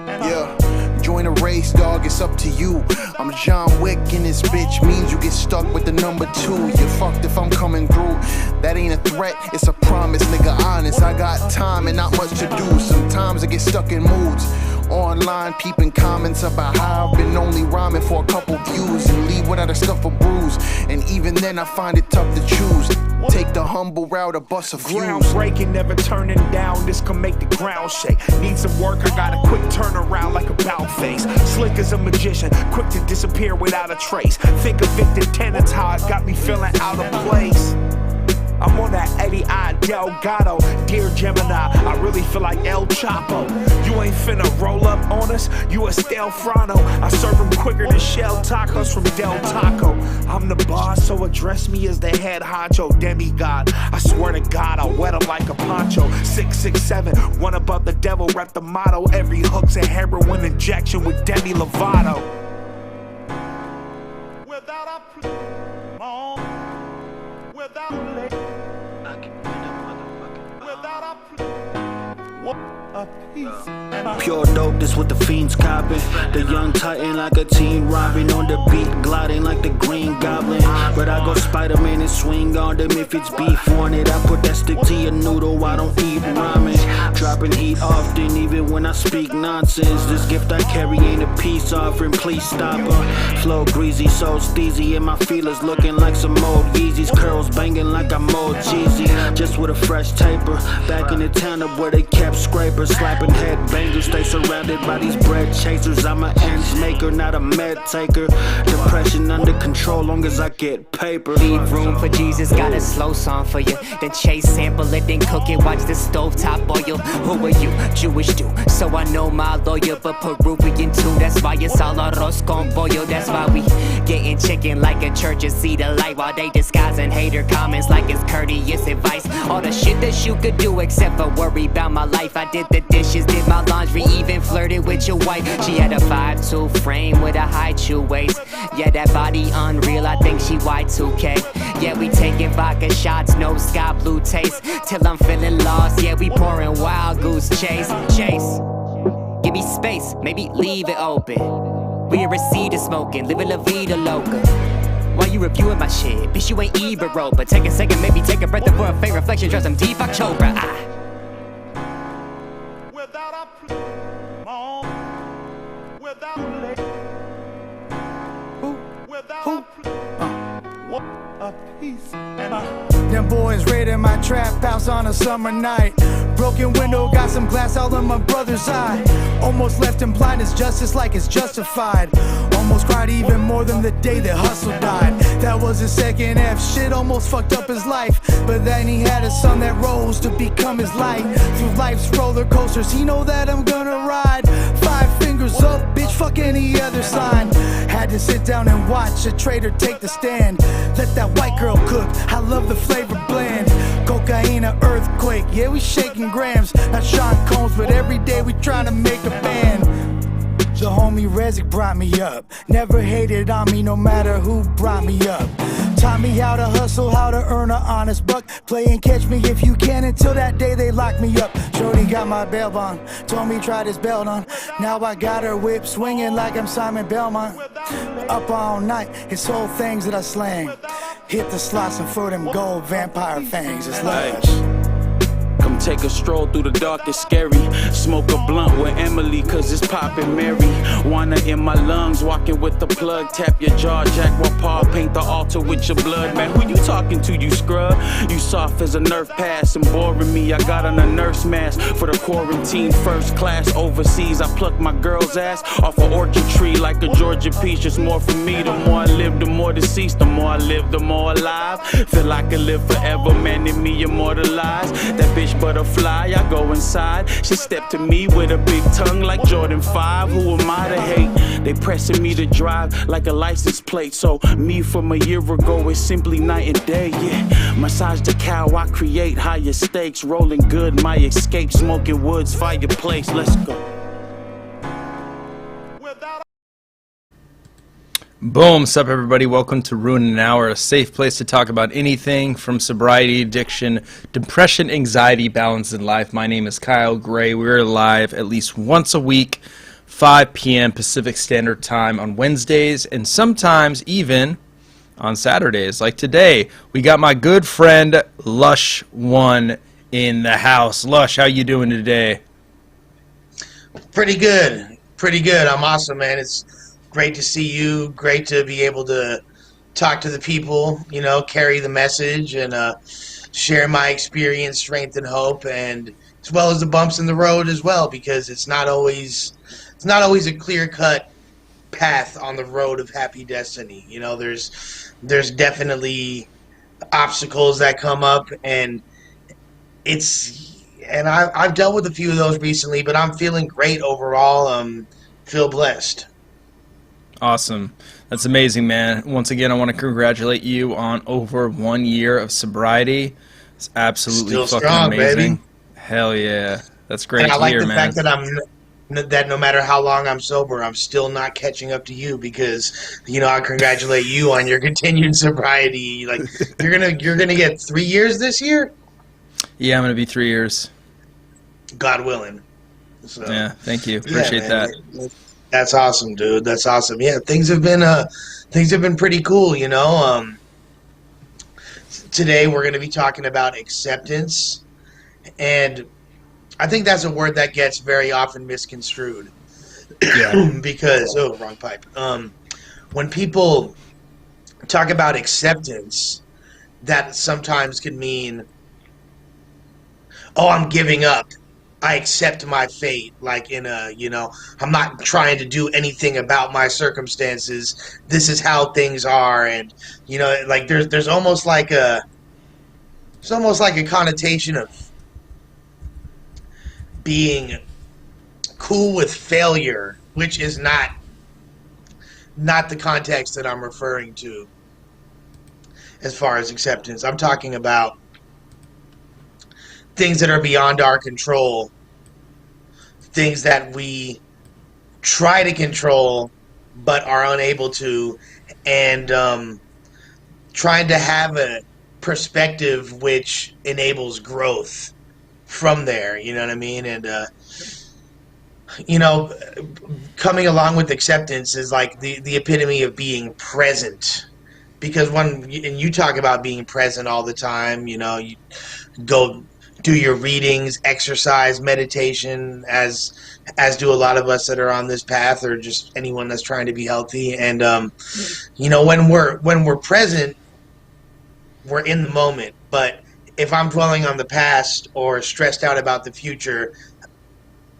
Yeah, join a race, dog, it's up to you. I'm John Wick and this bitch means you get stuck with the number 2. You're fucked if I'm coming through. That ain't a threat, it's a promise, nigga, honest. I got time and not much to do. Sometimes I get stuck in moods. Online peeping comments about how I've been only rhyming for a couple views and leave without a scuff or bruise. And even then I find it tough to choose. Take the humble route or bust a fuse. Groundbreaking, never turning down. This can make the ground shake. Need some work, I got a quick turnaround like a bout face. Slick as a magician, quick to disappear without a trace. Think of Victor Tenants, how it got me feeling out of place. I'm on that Eddie I Delgado, dear Gemini, I really feel like El Chapo. You ain't finna roll up on us, you a stale Frano. I serve them quicker than shell tacos from Del Taco. I'm the boss, so address me as the head honcho, demigod. I swear to God, I'll wet him like a poncho. 667, one above the devil, rep the motto. Every hook's a heroin injection with Demi Lovato. Without Pure dope, this what the fiends copping. The young titan like a teen robbing. On the beat, gliding like the green goblin. But I go Spider-Man and swing on them if it's beef on it. I put that stick to your noodle, I don't eat ramen. Dropping heat often, even when I speak nonsense. This gift I carry ain't a peace offering, please stop her. Flow greasy, so steezy, and my feelers looking like some old Yeezys. Curls banging like I'm old Jeezy. Just with a fresh taper, back in the town up where they kept scrapers. Slapping head bangers, stay surrounded by these bread chasers. I'm an ends maker, not a med taker. Depression under control, long as I get paper. Leave room for Jesus, got a slow song for you. Then chase, sample it, then cook it, watch the stove top boil. Who are you? Jewish do, so I know my lawyer, but Peruvian too. That's why it's all arroz con pollo. That's why we getting chicken like a church and see the light, while they disguising hater comments like it's courteous advice. All the shit that you could do except for worry about my life. I did the dishes, did my laundry, even flirted with your wife. She had a 5'2" frame with a high chew waist. Yeah, that body unreal, I think she Y2K. Yeah, we taking vodka shots, no sky blue taste. Till I'm feeling lost, yeah, we pouring wild goose chase. Give me space, maybe leave it open. We a receipt of smoking, living la vida loca. Why you reviewing my shit? Bitch, you ain't Ibero. But take a second, maybe take a breath before a faint reflection. Draw some deep October. Them boys raided my trap house on a summer night. Broken window, got some glass all in my brother's eye. Almost left him blind as justice like it's justified. Almost cried even more than the day that Hustle died. That was his second F, shit almost fucked up his life. But then he had a son that rose to become his light. Through life's roller coasters, he know that I'm gonna ride. 5 fingers up, bitch, fuck any other sign. Had to sit down and watch a traitor take the stand. Let that white girl cook, I love the flavor blend. Cocaine, an earthquake, yeah, we shaking grams. Not Sean Combs, but every day we trying to make a band. The homie Rezik brought me up. Never hated on me, no matter who brought me up. Taught me how to hustle, how to earn an honest buck. Play and catch me if you can, until that day they locked me up. Shorty got my bail bond, told me try this belt on. Now I got her whip swinging like I'm Simon Belmont. Up all night, it's whole things that I slang. Hit the slots and for them gold vampire fangs, it's LUSH. Come take a stroll through the dark, it's scary. Smoke a blunt with Emily, cause it's poppin' Mary. Wanna in my lungs, walking with the plug. Tap your jaw, Jack while Paul paint the altar with your blood. Man, who you talking to, you scrub? You soft as a Nerf pass and boring me. I got on a nurse mask for the quarantine. First class overseas, I pluck my girl's ass off an orchard tree like a Georgia peach. Just more for me, the more I live, the more deceased. The more I live, the more alive. Feel like I can live forever, man, in me immortalized. That bitch butterfly, I go inside. She stepped to me with a big tongue like Jordan 5. Who am I to hate? They pressing me to drive like a license plate. So me from a year ago is simply night and day, yeah. Massage the cow, I create higher stakes. Rolling good, my escape, smoking woods, fireplace. Let's go. Boom, sup everybody, welcome to Ruin an Hour, a safe place to talk about anything from sobriety, addiction, depression, anxiety, balance in life. My name is Kyle Gray. We're live at least once a week, 5 p.m. Pacific Standard Time on Wednesdays, and sometimes even on Saturdays. Like today, we got my good friend Lush One in the house. Lush, how you doing today? Pretty good. I'm awesome, man. It's great to see you. Great to be able to talk to the people, carry the message and share my experience, strength, and hope, and as well as the bumps in the road as well, because it's not always a clear-cut path on the road of happy destiny. There's definitely obstacles that come up, and I've dealt with a few of those recently, but I'm feeling great overall. Feel blessed. Awesome. That's amazing, man. Once again, I want to congratulate you on over 1 year of sobriety. It's absolutely Still fucking strong, amazing. baby. Hell yeah. That's great And I to like hear, the man. fact that no matter how long I'm sober, I'm still not catching up to you, because I congratulate you on your continued sobriety. Like you're gonna get 3 years this year, Yeah, I'm going to be 3 years. God willing. So Yeah, thank you. yeah, Appreciate man, that. that's awesome, dude. That's awesome. Yeah, things have been pretty cool. Today we're gonna be talking about acceptance, and I think that's a word that gets very often misconstrued. Yeah. Because wrong pipe. When people talk about acceptance, that sometimes can mean, oh, I'm giving up. I accept my fate. Like I'm not trying to do anything about my circumstances. This is how things are, and like there's almost like a connotation of being cool with failure, which is not the context that I'm referring to as far as acceptance. I'm talking about things that are beyond our control, things that we try to control but are unable to, and trying to have a perspective which enables growth from there. You know what I mean? And coming along with acceptance is like the epitome of being present. Because and you talk about being present all the time, you go do your readings, exercise, meditation, as do a lot of us that are on this path, or just anyone that's trying to be healthy. And when we're present, we're in the moment. But if I'm dwelling on the past or stressed out about the future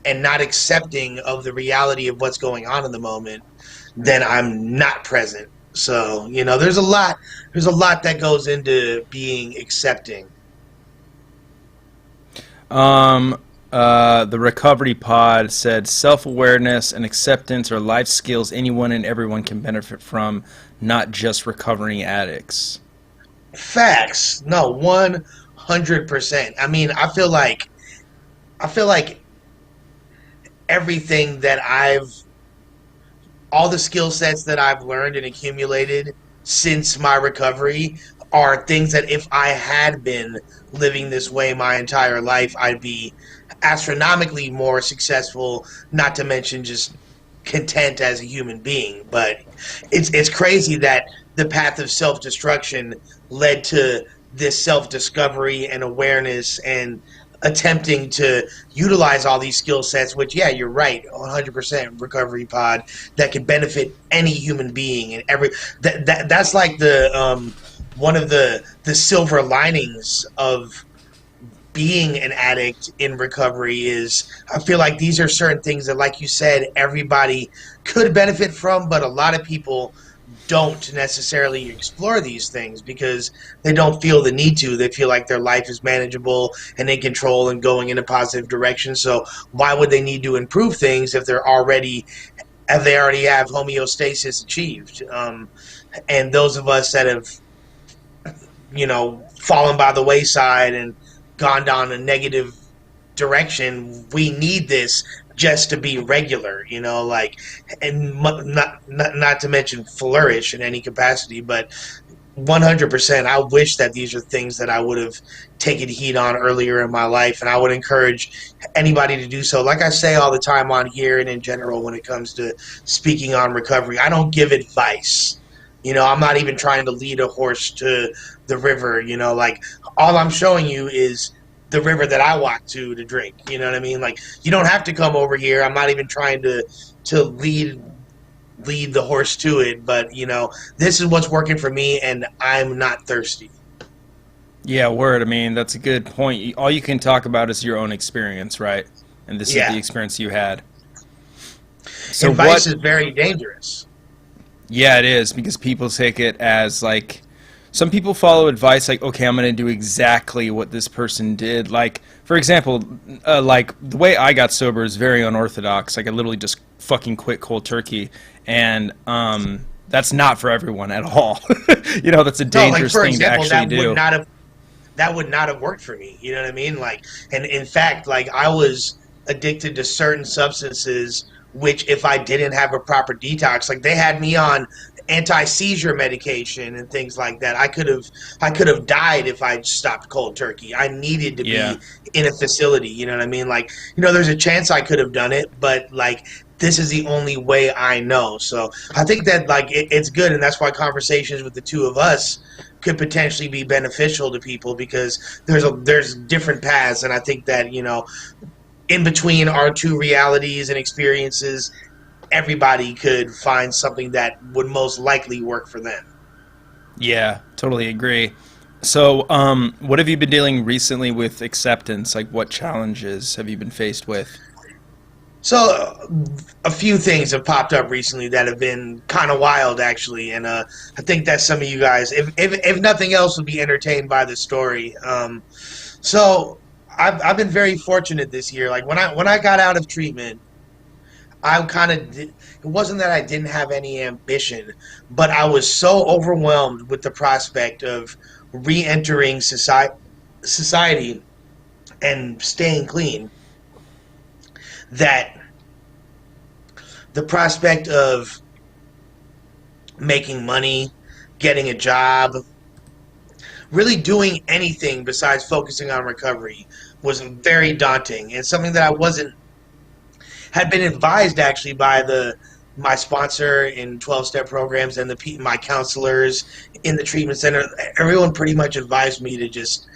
and not accepting of the reality of what's going on in the moment, then I'm not present. So there's a lot that goes into being accepting. The Recovery Pod said self-awareness and acceptance are life skills anyone and everyone can benefit from, not just recovering addicts. Facts. No, 100%. I mean, I feel like everything that all the skill sets that I've learned and accumulated since my recovery are things that if I had been living this way my entire life, I'd be astronomically more successful, not to mention just content as a human being. But it's crazy that the path of self-destruction led to this self-discovery and awareness and attempting to utilize all these skill sets, which, yeah, you're right, 100% Recovery Pod, that could benefit any human being. And that's like the one of the silver linings of being an addict in recovery is I feel like these are certain things that, like you said, everybody could benefit from, but a lot of people don't necessarily explore these things because they don't feel the need to. They feel like their life is manageable and in control and going in a positive direction. So why would they need to improve things if they already have homeostasis achieved? And those of us that have, fallen by the wayside and gone down a negative direction, we need this just to be regular, you know, like, and not to mention flourish in any capacity, but 100%. I wish that these are things that I would have taken heed on earlier in my life, and I would encourage anybody to do so. Like I say all the time on here and in general when it comes to speaking on recovery, I don't give advice. You know, I'm not even trying to lead a horse to the river, you know, like all I'm showing you is the river that I walk to drink. You know what I mean? Like you don't have to come over here. I'm not even trying to lead the horse to it, but you know, this is what's working for me and I'm not thirsty. Yeah, word. I mean, that's a good point. All you can talk about is your own experience, right? And this is the experience you had. So advice is very dangerous. Yeah, it is, because people take it as like, some people follow advice like, okay, I'm going to do exactly what this person did. Like, for example, like the way I got sober is very unorthodox. Like I literally just fucking quit cold turkey, and that's not for everyone at all. You know, that's a dangerous thing to actually do. That would not have worked for me. You know what I mean? Like, and in fact, like I was addicted to certain substances, which if I didn't have a proper detox, like they had me on anti-seizure medication and things like that. I could have died if I stopped cold turkey. I needed to be in a facility. You know what I mean? Like, you know, there's a chance I could have done it, but like this is the only way I know. So I think that like it's good, and that's why conversations with the two of us could potentially be beneficial to people, because there's different paths, and I think that, you know, in between our two realities and experiences, everybody could find something that would most likely work for them. Yeah, totally agree. So, what have you been dealing recently with acceptance? Like, what challenges have you been faced with? So, a few things have popped up recently that have been kind of wild, actually, and I think that some of you guys, if nothing else, will be entertained by the story. So, I've been very fortunate this year. Like when I got out of treatment, it wasn't that I didn't have any ambition, but I was so overwhelmed with the prospect of re-entering society and staying clean that the prospect of making money, getting a job, really doing anything besides focusing on recovery was very daunting, and something that I had been advised actually by my sponsor in 12-step programs and my counselors in the treatment center. Everyone pretty much advised me to just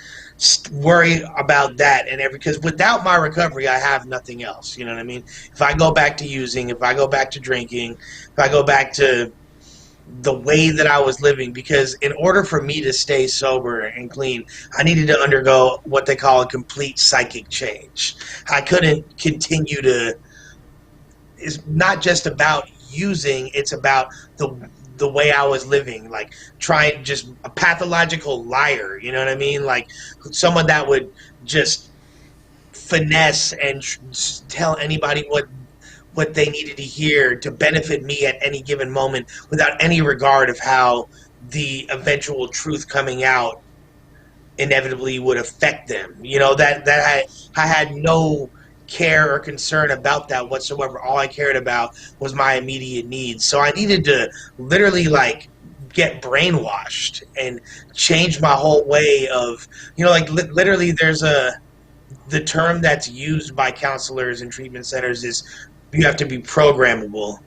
worry about that, and because without my recovery I have nothing else. You know what I mean? If I go back to using, if I go back to drinking, if I go back to the way that I was living, because in order for me to stay sober and clean, I needed to undergo what they call a complete psychic change. I couldn't continue to. It's not just about using, it's about the way I was living, like trying, just a pathological liar, you know what I mean? Like someone that would just finesse and tell anybody what they needed to hear to benefit me at any given moment, without any regard of how the eventual truth coming out inevitably would affect them. You know, that I had no care or concern about that whatsoever. All I cared about was my immediate needs. So I needed to literally like get brainwashed and change my whole way of, you know, like literally the term that's used by counselors and treatment centers is you have to be programmable.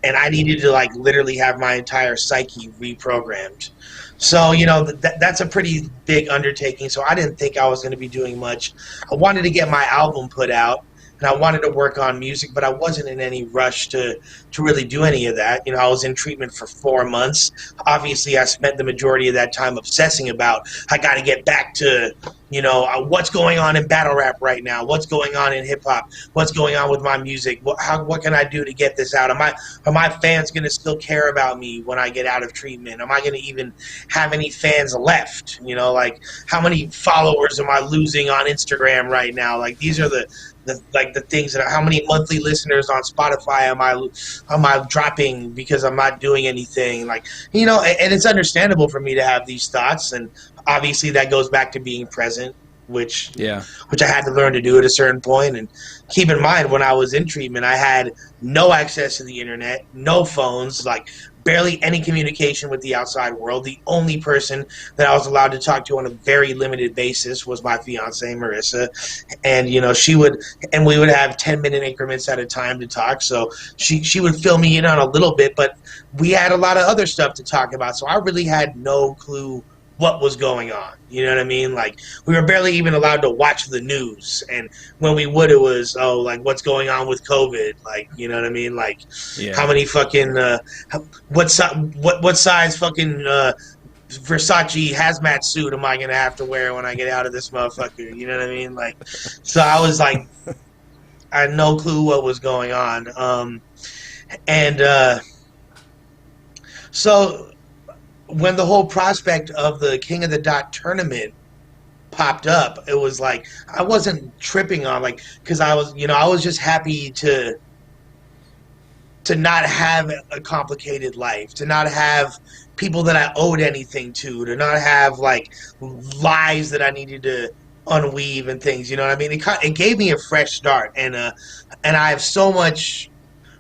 And I needed to like literally have my entire psyche reprogrammed. So, you know, that's a pretty big undertaking. So I didn't think I was going to be doing much. I wanted to get my album put out, and I wanted to work on music, but I wasn't in any rush to really do any of that. You know, I was in treatment for 4 months. Obviously, I spent the majority of that time obsessing about, I got to get back to, you know, what's going on in battle rap right now? What's going on in hip hop? What's going on with my music? What can I do to get this out? Are my fans going to still care about me when I get out of treatment? Am I going to even have any fans left? You know, like how many followers am I losing on Instagram right now? Like these are the things that how many monthly listeners on Spotify am I dropping because I'm not doing anything? Like, you know, and it's understandable for me to have these thoughts, and obviously that goes back to being present which Yeah. I had to learn to do at a certain point. And keep in mind, when I was in treatment, I had no access to the internet, no phones, like barely any communication with the outside world. The only person that I was allowed to talk to on a very limited basis was my fiance, Marissa. And, you know, we would have 10-minute increments at a time to talk. So she would fill me in on a little bit, but we had a lot of other stuff to talk about. So I really had no clue what was going on. You know what I mean? Like, we were barely even allowed to watch the news. And when we would, it was, oh, like, what's going on with COVID? Like, you know what I mean? Like, how many fucking, what size fucking Versace hazmat suit am I going to have to wear when I get out of this motherfucker? You know what I mean? Like, so I was like, I had no clue what was going on. So when the whole prospect of the King of the Dot tournament popped up, it was like, I wasn't tripping on, like, because I was just happy to not have a complicated life, to not have people that I owed anything to not have like lies that I needed to unweave and things. You know what I mean? It gave me a fresh start, and I have so much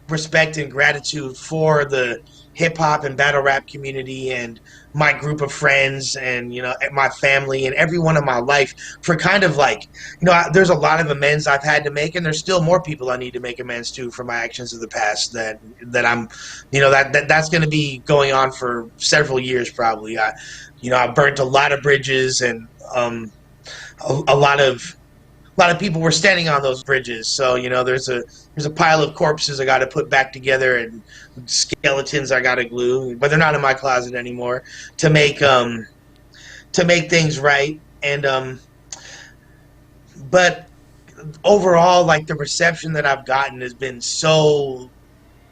respect and gratitude for the hip hop and battle rap community and my group of friends and, you know, my family and everyone in my life for kind of like, you know, there's a lot of amends I've had to make, and there's still more people I need to make amends to for my actions of the past that I'm, you know, that's going to be going on for several years probably. I burnt a lot of bridges, and a lot of people were standing on those bridges. So, you know, there's a pile of corpses I got to put back together and skeletons I got to glue, but they're not in my closet anymore, to make things right. And but overall, like, the reception that I've gotten has been so.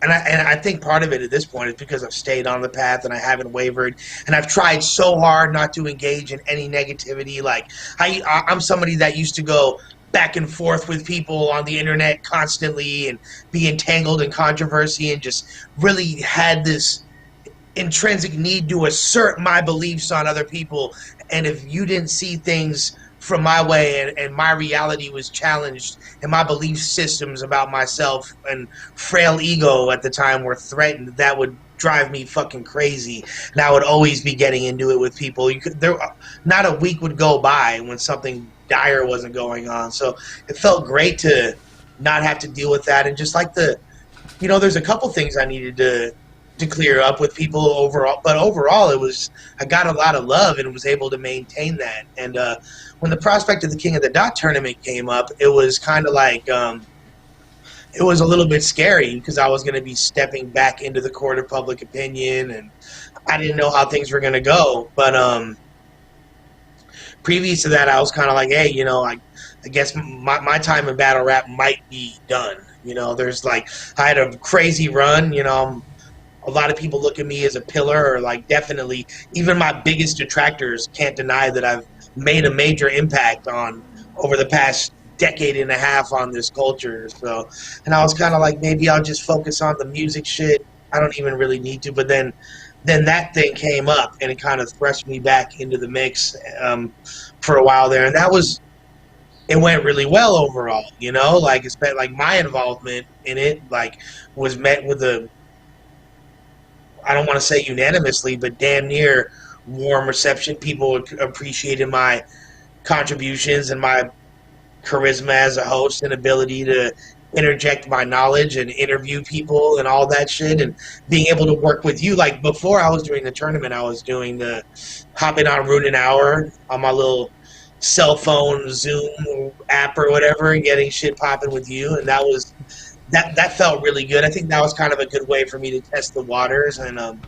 And I think part of it at this point is because I've stayed on the path and I haven't wavered, and I've tried so hard not to engage in any negativity. Like, I'm somebody that used to go back and forth with people on the internet constantly and be entangled in controversy, and just really had this intrinsic need to assert my beliefs on other people. And if you didn't see things from my way, and my reality was challenged, and my belief systems about myself and frail ego at the time were threatened, that would drive me fucking crazy. And I would always be getting into it with people. Not a week would go by when something dire wasn't going on. So it felt great to not have to deal with that, and just like there's a couple things I needed to clear up with people overall, but overall I got a lot of love and was able to maintain that. And when the prospect of the King of the Dot tournament came up, it was kind of like it was a little bit scary, because I was going to be stepping back into the court of public opinion, and I didn't know how things were going to go. But previous to that, I was kind of like, hey, you know, I guess my time in battle rap might be done. You know, I had a crazy run. You know, a lot of people look at me as a pillar, or like, definitely even my biggest detractors can't deny that I've made a major impact over the past decade and a half on this culture. So, and I was kind of like, maybe I'll just focus on the music shit. I don't even really need to. But then that thing came up, and it kind of thrust me back into the mix for a while there, and it went really well overall. You know, like, my involvement in it was met with I don't want to say unanimously, but damn near warm reception. People appreciated my contributions and my charisma as a host and ability to interject my knowledge and interview people and all that shit, and being able to work with you. Like, before I was doing the tournament, I was doing the hopping on Rune an Hour on my little cell phone Zoom app or whatever, and getting shit popping with you, and that felt really good. I think that was kind of a good way for me to test the waters, and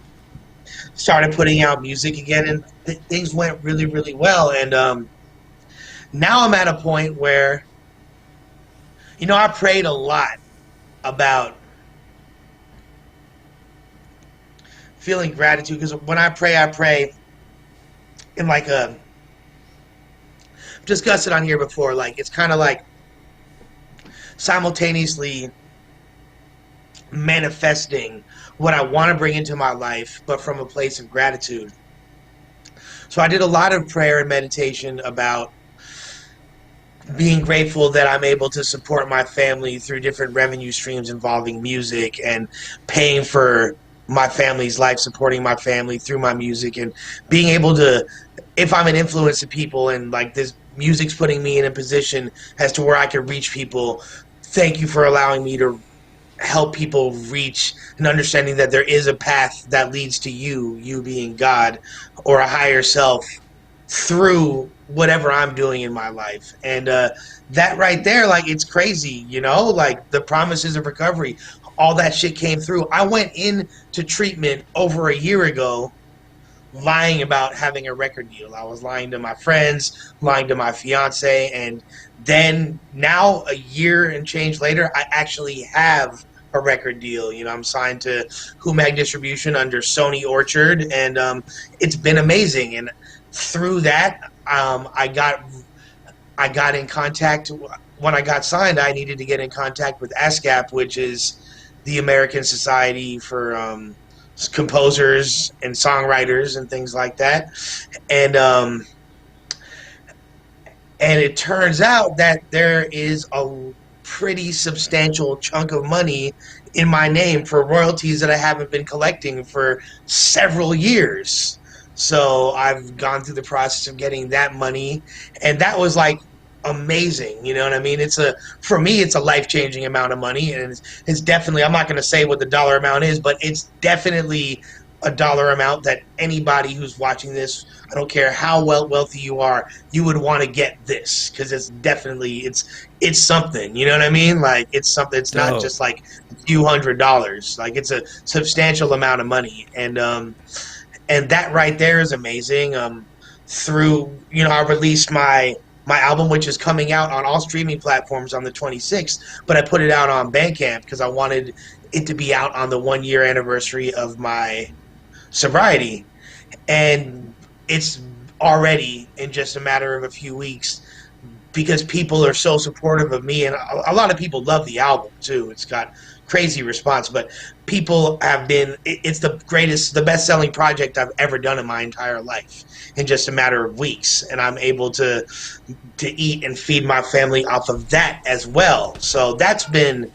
started putting out music again, and things went really, really well. And now I'm at a point where, you know, I prayed a lot about feeling gratitude, because when I pray in like I've discussed it on here before, like, it's kind of like simultaneously manifesting what I want to bring into my life, but from a place of gratitude. So I did a lot of prayer and meditation about being grateful that I'm able to support my family through different revenue streams involving music and paying for my family's life, supporting my family through my music, and being able to, if I'm an influence to people and like this music's putting me in a position as to where I can reach people. Thank you for allowing me to help people reach an understanding that there is a path that leads to you being God or a higher self through whatever I'm doing in my life. And that right there, like, it's crazy, you know, like the promises of recovery, all that shit came through. I went into treatment over a year ago lying about having a record deal. I was lying to my friends, lying to my fiance, and then now a year and change later, I actually have a record deal. You know, I'm signed to Humag Distribution under Sony Orchard, and it's been amazing. And through that, I got in contact. When I got signed, I needed to get in contact with ASCAP, which is the American Society for composers and songwriters and things like that. And it turns out that there is a pretty substantial chunk of money in my name for royalties that I haven't been collecting for several years. So I've gone through the process of getting that money, and that was like amazing. You know what I mean? For me, it's a life-changing amount of money, and it's definitely, I'm not going to say what the dollar amount is, but it's definitely a dollar amount that anybody who's watching this, I don't care how wealthy you are, you would want to get this, because it's definitely, it's something, you know what I mean? Like, it's something. It's not just like a few $100s. Like, it's a substantial amount of money, and that right there is amazing. Through, you know, I released my album, which is coming out on all streaming platforms on the 26th, but I put it out on Bandcamp because I wanted it to be out on the 1-year anniversary of my sobriety. And it's already in just a matter of a few weeks, because people are so supportive of me, and a lot of people love the album too. It's got crazy response, but people have been, it's the best-selling project I've ever done in my entire life in just a matter of weeks, and I'm able to eat and feed my family off of that as well. So that's been,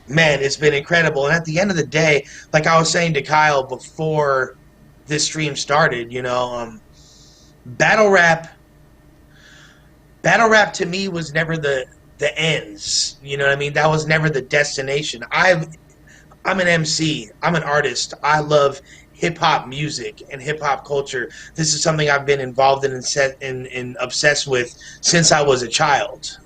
man, it's been incredible. And at the end of the day, like I was saying to Kyle before this stream started, you know, battle rap to me was never the ends. You know what I mean? That was never the destination. I'm an MC. I'm an artist. I love hip-hop music and hip-hop culture. This is something I've been involved in and obsessed with since I was a child.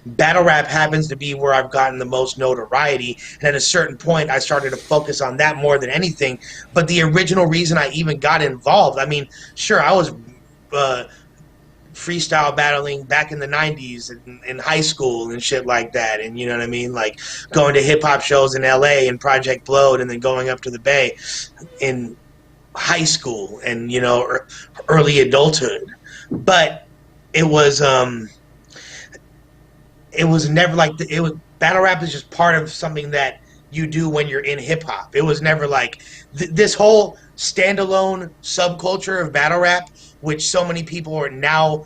Battle rap happens to be where I've gotten the most notoriety, and at a certain point I started to focus on that more than anything. But the original reason I even got involved, I mean, sure, I was freestyle battling back in the 90s in high school and shit like that, and you know what I mean, like going to hip-hop shows in LA and Project Blowed, and then going up to the Bay in high school and, you know, early adulthood. But it was never like battle rap is just part of something that you do when you're in hip-hop. It was never like this whole standalone subculture of battle rap, which so many people are now.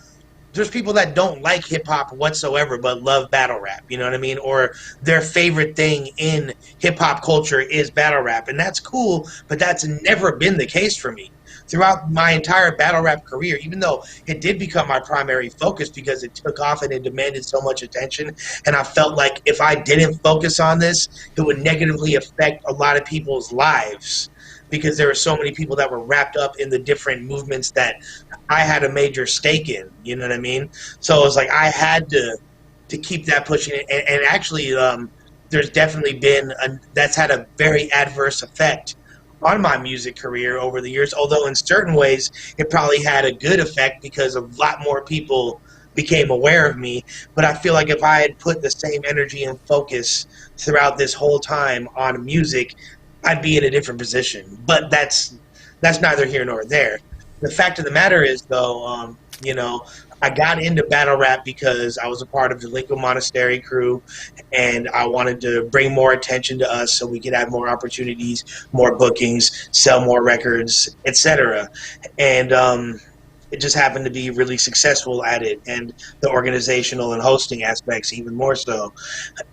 There's people that don't like hip-hop whatsoever but love battle rap, you know what I mean? Or their favorite thing in hip-hop culture is battle rap, and that's cool, but that's never been the case for me. Throughout my entire battle rap career, even though it did become my primary focus because it took off and it demanded so much attention, and I felt like if I didn't focus on this, it would negatively affect a lot of people's lives, because there were so many people that were wrapped up in the different movements that I had a major stake in, you know what I mean? So it was like I had to keep that pushing, and actually there's definitely been, that's had a very adverse effect on my music career over the years, although in certain ways it probably had a good effect because a lot more people became aware of me. But I feel like if I had put the same energy and focus throughout this whole time on music, I'd be in a different position. But that's neither here nor there. The fact of the matter is, though, you know, I got into battle rap because I was a part of the Lincoln Monastery crew, and I wanted to bring more attention to us so we could have more opportunities, more bookings, sell more records, etc. And it just happened to be really successful at it, and the organizational and hosting aspects even more so.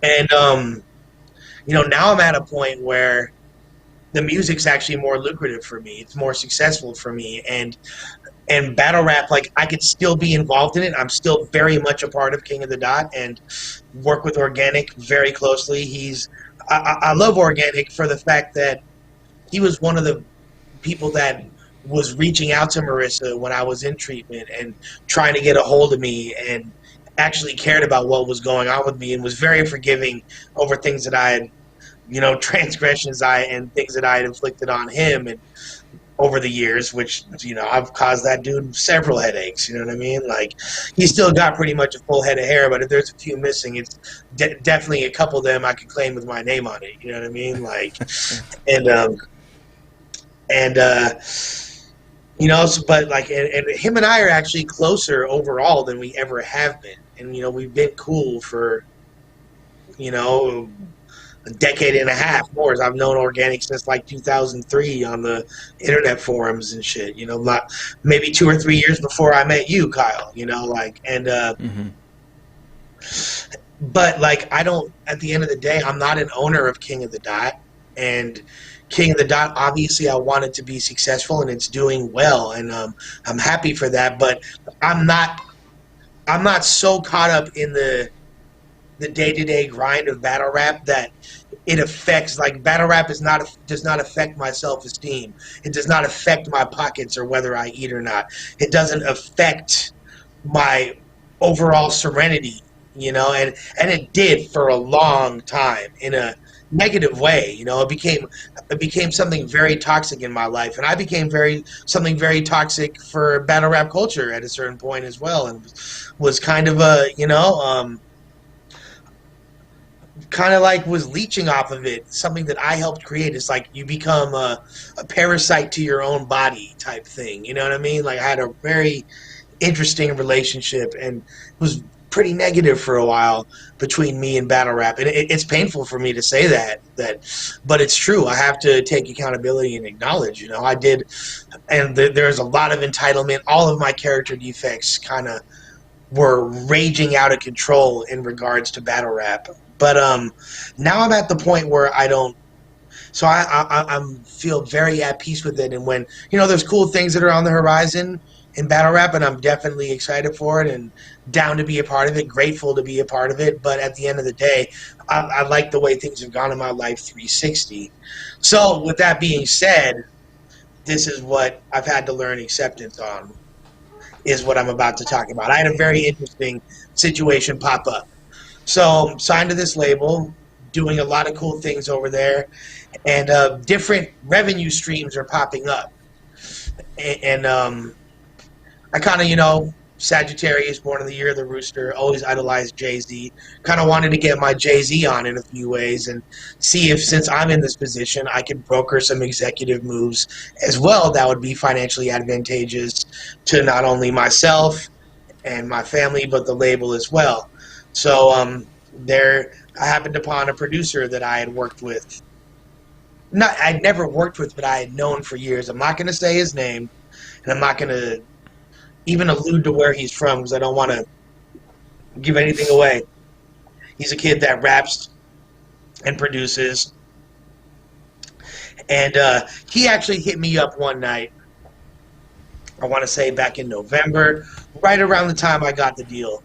And now I'm at a point where the music's actually more lucrative for me. It's more successful for me, and battle rap, like, I could still be involved in it. I'm still very much a part of King of the Dot and work with Organic very closely. I love Organic for the fact that he was one of the people that was reaching out to Marissa when I was in treatment and trying to get a hold of me, and actually cared about what was going on with me, and was very forgiving over things that I had, transgressions and things that I had inflicted on him and over the years, which, I've caused that dude several headaches, you know what I mean? Like, he's still got pretty much a full head of hair, but if there's a few missing, it's definitely a couple of them I could claim with my name on it, you know what I mean? Like, but like, and him and I are actually closer overall than we ever have been. And, we've been cool for, a decade and a half more. I've known Organic since like 2003 on the internet forums and shit, maybe 2 or 3 years before I met you, Kyle, but like, I don't, at the end of the day, I'm not an owner of King of the Dot, and King of the Dot, obviously I want it to be successful, and it's doing well, and I'm happy for that, but I'm not so caught up in the day-to-day grind of battle rap that it affects, like, battle rap does not affect my self-esteem. It does not affect my pockets or whether I eat or not. It doesn't affect my overall serenity, and it did for a long time in a negative way. It became something very toxic in my life, and I became something very toxic for battle rap culture at a certain point as well, and was kind of a, kind of like was leeching off of it, something that I helped create. It's like you become a parasite to your own body type thing, you know what I mean? Like, I had a very interesting relationship, and it was pretty negative for a while between me and battle rap, and it's painful for me to say that, but it's true. I have to take accountability and acknowledge, I did, and there's a lot of entitlement. All of my character defects kind of were raging out of control in regards to battle rap. But now I'm at the point where I don't. So I feel very at peace with it. And when, there's cool things that are on the horizon in battle rap, and I'm definitely excited for it and down to be a part of it, grateful to be a part of it. But at the end of the day, I like the way things have gone in my life 360. So with that being said, this is what I've had to learn acceptance on, is what I'm about to talk about. I had a very interesting situation pop up. So I'm signed to this label, doing a lot of cool things over there, and different revenue streams are popping up. And I kind of, Sagittarius, born in the year of the rooster, always idolized Jay-Z. Kind of wanted to get my Jay-Z on in a few ways and see if, since I'm in this position, I could broker some executive moves as well that would be financially advantageous to not only myself and my family, but the label as well. So I happened upon a producer that I had worked with. I'd never worked with, but I had known for years. I'm not going to say his name, and I'm not going to even allude to where he's from because I don't want to give anything away. He's a kid that raps and produces. And he actually hit me up one night, I want to say back in November, right around the time I got the deal.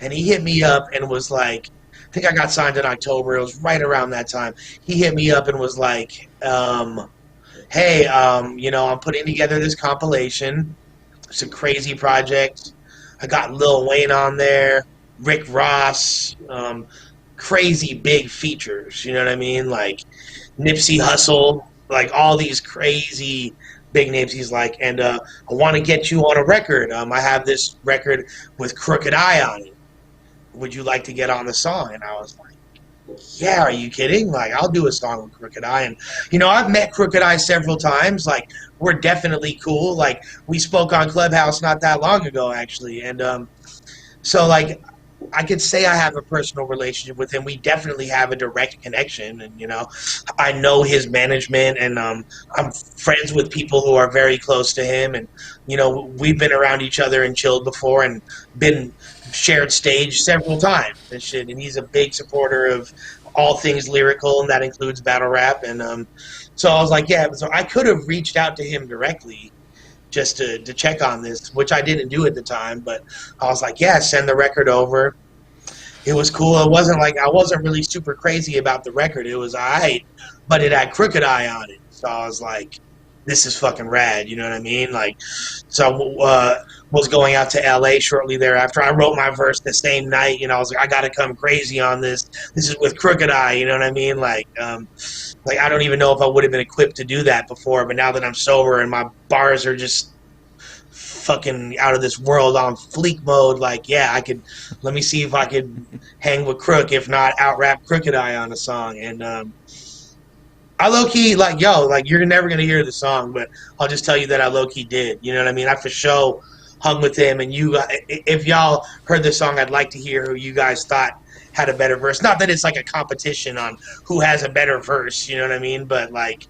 And he hit me up and was like, I think I got signed in October. It was right around that time. He hit me up and was like, hey, I'm putting together this compilation. It's a crazy project. I got Lil Wayne on there, Rick Ross, crazy big features, you know what I mean? Like Nipsey Hussle, like all these crazy big names. He's like, and I want to get you on a record. I have this record with Crooked Eye on it. Would you like to get on the song? And I was like, yeah, are you kidding? Like, I'll do a song with Crooked Eye. And, I've met Crooked Eye several times. Like, we're definitely cool. Like, we spoke on Clubhouse not that long ago, actually. And so, like, I could say I have a personal relationship with him. We definitely have a direct connection, and you know, I know his management, and I'm friends with people who are very close to him, and you know, we've been around each other and chilled before, and been shared stage several times and shit. And he's a big supporter of all things lyrical, and that includes battle rap. And so I was like, yeah. So I could have reached out to him directly just to check on this, which I didn't do at the time. But I was like, yeah, send the record over. It was cool. It wasn't like I wasn't really super crazy about the record. It was alright, but it had Crooked Eye on it. So I was like, this is fucking rad. You know what I mean? Like, so was going out to LA shortly thereafter. I wrote my verse the same night. You know, I was like, I got to come crazy on this. This is with Crooked Eye. You know what I mean? Like I don't even know if I would have been equipped to do that before. But now that I'm sober and my bars are just fucking out of this world on fleek mode, like, yeah, I could, let me see if I could hang with Crook, if not out rap Crooked Eye on a song. And I low-key, like, yo, like, you're never gonna hear the song, but I'll just tell you that I low-key did, you know what I mean? I for sure hung with him, and you, if y'all heard the song, I'd like to hear who you guys thought had a better verse. Not that it's like a competition on who has a better verse, you know what I mean? But like,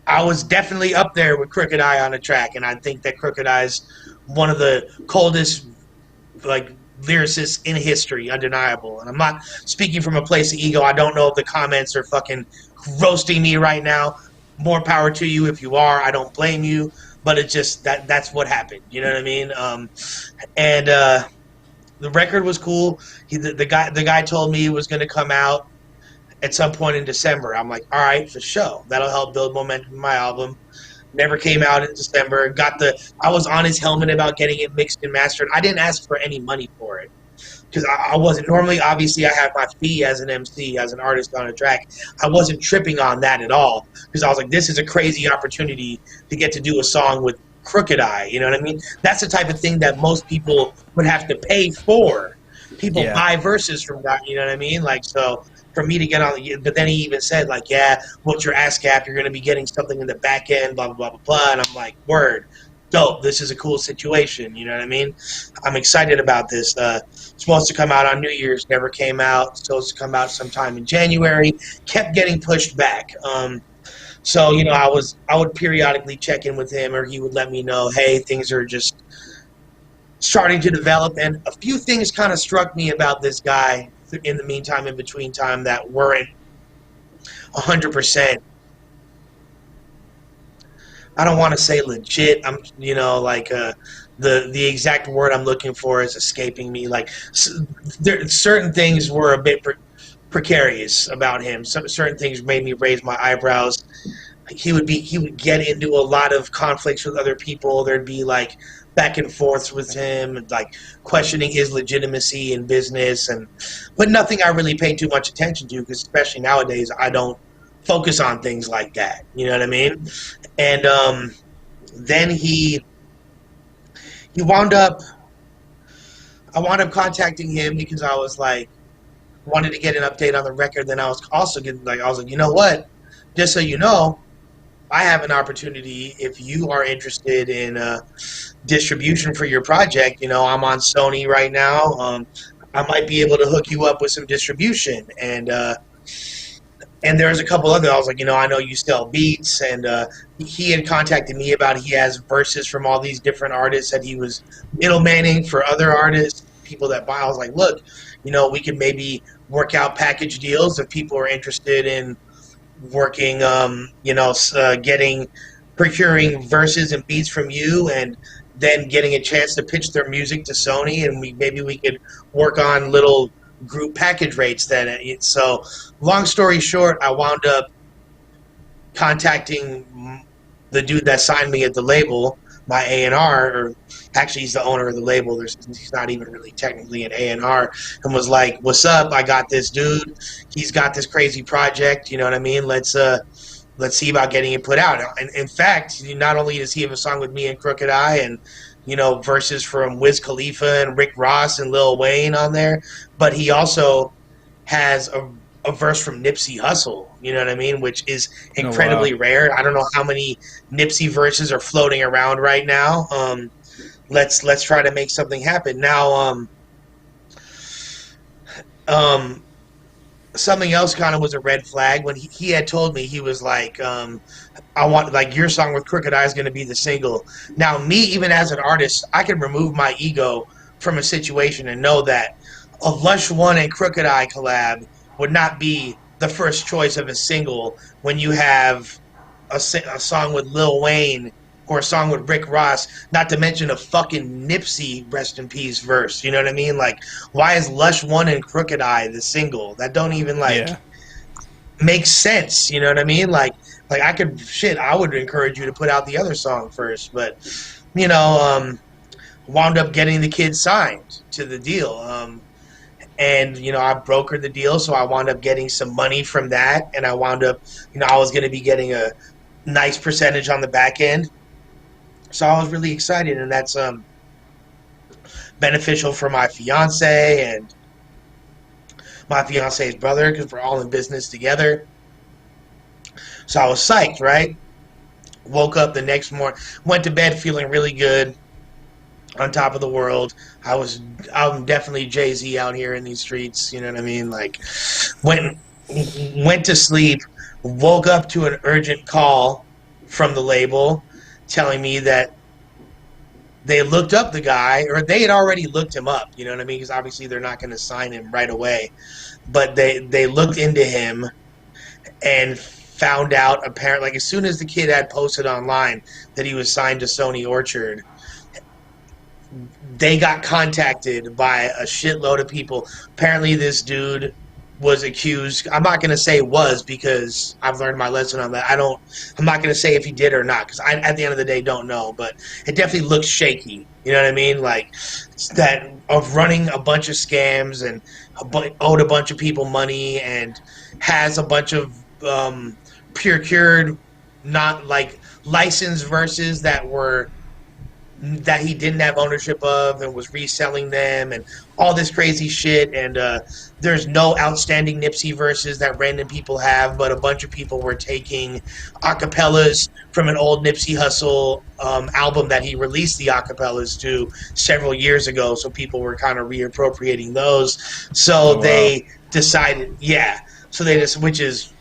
I was definitely up there with Crooked Eye on the track, and I think that Crooked Eye's one of the coldest, like, lyricists in history, undeniable. And I'm not speaking from a place of ego. I don't know if the comments are fucking roasting me right now. More power to you if you are. I don't blame you, but it's just that's what happened. You know what I mean? And the record was cool. The guy told me it was going to come out at some point in December. I'm like, all right, for sure. That'll help build momentum in my album. Never came out in December. I was on his helmet about getting it mixed and mastered. I didn't ask for any money for it because I wasn't. Normally, obviously, I have my fee as an MC, as an artist on a track. I wasn't tripping on that at all because I was like, this is a crazy opportunity to get to do a song with Crooked Eye. You know what I mean? That's the type of thing that most people would have to pay for. People buy verses from that. You know what I mean? Like, so for me to get on, but then he even said, like, yeah, what's your ASCAP? You're going to be getting something in the back end, blah, blah, blah, blah, blah. And I'm like, word, dope. This is a cool situation. You know what I mean? I'm excited about this. Supposed to come out on New Year's, never came out. Supposed to come out sometime in January, kept getting pushed back. So, you know, I would periodically check in with him, or he would let me know, hey, things are just starting to develop. And a few things kind of struck me about this guy in the meantime, in between time, that weren't 100%. I don't want to say legit. I'm, you know, like the exact word I'm looking for is escaping me. Like certain things were a bit precarious about him. Certain things made me raise my eyebrows. He would get into a lot of conflicts with other people. There'd be like back and forths with him, and like questioning his legitimacy in business, but nothing I really paid too much attention to, because especially nowadays I don't focus on things like that. You know what I mean? And then I wound up contacting him because I was like, wanted to get an update on the record. Then I was also getting like, I was like, you know what? Just so you know, I have an opportunity if you are interested in distribution for your project. You know, I'm on Sony right now. I might be able to hook you up with some distribution. And there's a couple other. I was like, you know, I know you sell beats, and he had contacted me about he has verses from all these different artists that he was middlemaning for other artists, people that buy. I was like, look, you know, we could maybe work out package deals if people are interested in working, you know, procuring verses and beats from you, and then getting a chance to pitch their music to Sony, and maybe we could work on little group package rates. So long story short, I wound up contacting the dude that signed me at the label, my A&R, or actually he's the owner of the label. He's not even really technically an A&R, and was like, what's up? I got this dude. He's got this crazy project. You know what I mean? Let's see about getting it put out. And in fact, not only does he have a song with me and Crooked Eye, and you know, verses from Wiz Khalifa and Rick Ross and Lil Wayne on there, but he also has a verse from Nipsey Hussle, you know what I mean, which is incredibly rare. I don't know how many Nipsey verses are floating around right now. Let's try to make something happen. Now, Um, something else kind of was a red flag when he had told me, he was like, I want, like, your song with Crooked Eye is going to be the single. Now, me, even as an artist, I can remove my ego from a situation and know that a Lush One and Crooked Eye collab would not be the first choice of a single when you have a song with Lil Wayne or a song with Rick Ross, not to mention a fucking Nipsey, rest in peace, verse. You know what I mean? Like, why is Lush One and Crooked Eye the single? That don't even, like, make sense. You know what I mean? Like I could, shit, I would encourage you to put out the other song first. But, you know, wound up getting the kid signed to the deal. And, you know, I brokered the deal, so I wound up getting some money from that. And I wound up, you know, I was going to be getting a nice percentage on the back end. So I was really excited, and that's beneficial for my fiance and my fiance's brother, because we're all in business together. So I was psyched, right? Woke up the next morning, went to bed feeling really good, on top of the world. I'm definitely Jay-Z out here in these streets, you know what I mean? Like, went to sleep, woke up to an urgent call from the label telling me that they looked up the guy, or they had already looked him up, you know what I mean? Because obviously they're not going to sign him right away. But they looked into him and found out, apparently, like, as soon as the kid had posted online that he was signed to Sony Orchard, they got contacted by a shitload of people. Apparently this dude was accused. I'm not going to say was, because I've learned my lesson on that. I'm not going to say if he did or not, because I, at the end of the day, don't know. But it definitely looks shaky. You know what I mean? Like, that of running a bunch of scams and owed a bunch of people money and has a bunch of procured, not like licensed verses that he didn't have ownership of and was reselling them and all this crazy shit. And there's no outstanding Nipsey verses that random people have, but a bunch of people were taking acapellas from an old Nipsey Hussle album that he released the acapellas to several years ago. So people were kind of reappropriating those. So they decided, which is,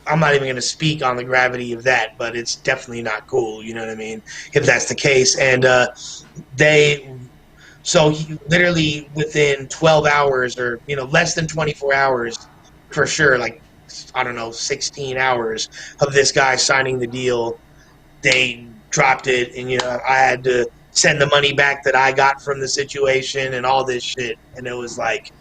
I'm not even going to speak on the gravity of that, but it's definitely not cool, you know what I mean, if that's the case. And he literally within 12 hours, or, you know, less than 24 hours for sure, like, I don't know, 16 hours of this guy signing the deal, they dropped it. And, you know, I had to send the money back that I got from the situation and all this shit. And it was like,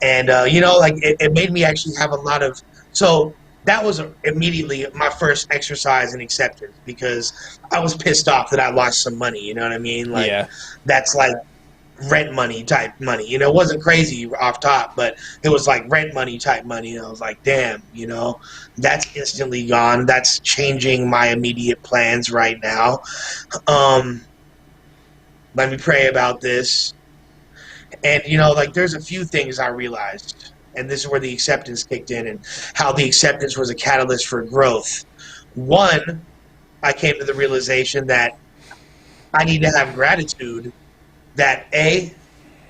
and, you know, like, it made me actually have a lot of, so that was immediately my first exercise in acceptance, because I was pissed off that I lost some money, you know what I mean? Like, that's like rent money type money, you know. It wasn't crazy off top, but it was like rent money type money, and I was like, damn, you know, that's instantly gone. That's changing my immediate plans right now. Let me pray about this. And, you know, like, there's a few things I realized, and this is where the acceptance kicked in, and how the acceptance was a catalyst for growth. One, I came to the realization that I need to have gratitude that, A,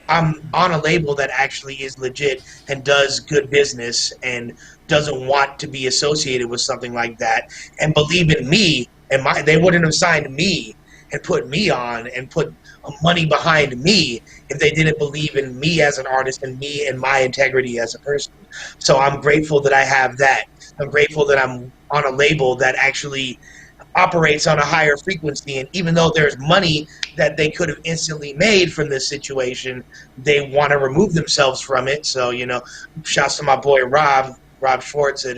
I'm on a label that actually is legit and does good business and doesn't want to be associated with something like that, and believe in me, and they wouldn't have signed me and put me on and put money behind me if they didn't believe in me as an artist and me and my integrity as a person. So I'm grateful that I have that. I'm grateful that I'm on a label that actually operates on a higher frequency, and even though there's money that they could have instantly made from this situation, they want to remove themselves from it. So, you know, shouts to my boy Rob Schwartz at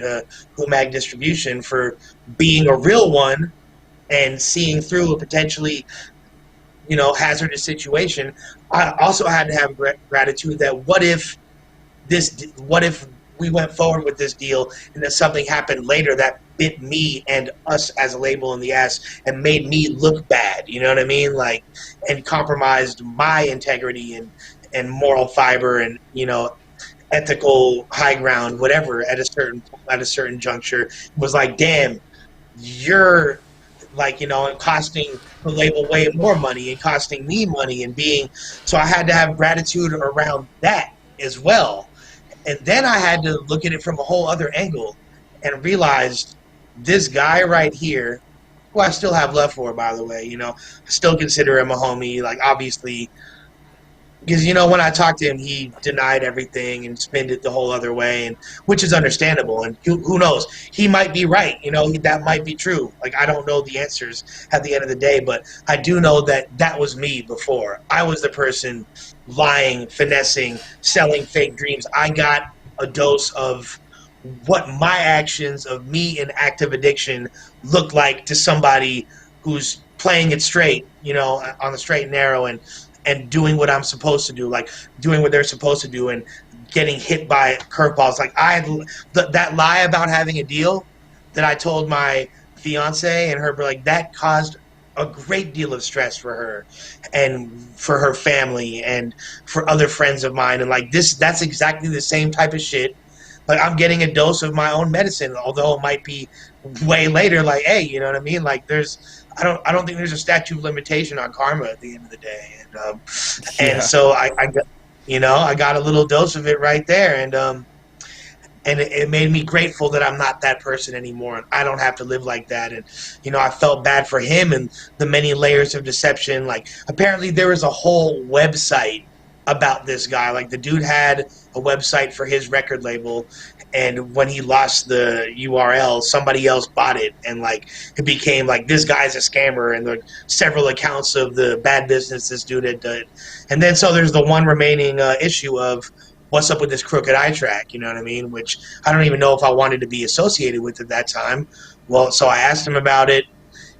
Humag Distribution for being a real one and seeing through a potentially, you know, hazardous situation. I also had to have gratitude that what if we went forward with this deal and then something happened later that bit me and us as a label in the ass and made me look bad, you know what I mean? Like, and compromised my integrity and moral fiber and, you know, ethical high ground, whatever, at a certain juncture. It was like, damn, you're, like, you know, and costing the label way more money and costing me money and being, so I had to have gratitude around that as well. And then I had to look at it from a whole other angle and realized this guy right here, who I still have love for, by the way, I still consider him a homie. Like, obviously, because when I talked to him, he denied everything and spinned it the whole other way, and which is understandable. And who knows? He might be right. That might be true. Like, I don't know the answers at the end of the day, but I do know that was me before. I was the person lying, finessing, selling fake dreams. I got a dose of what my actions of me in active addiction look like to somebody who's playing it straight, on the straight and narrow, and doing what I'm supposed to do, like doing what they're supposed to do, and getting hit by curveballs. Like, I had that lie about having a deal that I told my fiance and her, like, that caused a great deal of stress for her and for her family and for other friends of mine. And like that's exactly the same type of shit. Like, I'm getting a dose of my own medicine, although it might be way later. Like, hey, you know what I mean? Like, I don't think there's a statute of limitation on karma at the end of the day. And so I got a little dose of it right there, and it made me grateful that I'm not that person anymore, and I don't have to live like that. And I felt bad for him and the many layers of deception. Like, apparently there was a whole website about this guy. Like, the dude had a website for his record label, and when he lost the URL, somebody else bought it, and like it became like, this guy's a scammer, and like several accounts of the bad business this dude had done. And then so there's the one remaining issue of what's up with this Crooked Eye track, you know what I mean? Which I don't even know if I wanted to be associated with at that time. Well, so I asked him about it.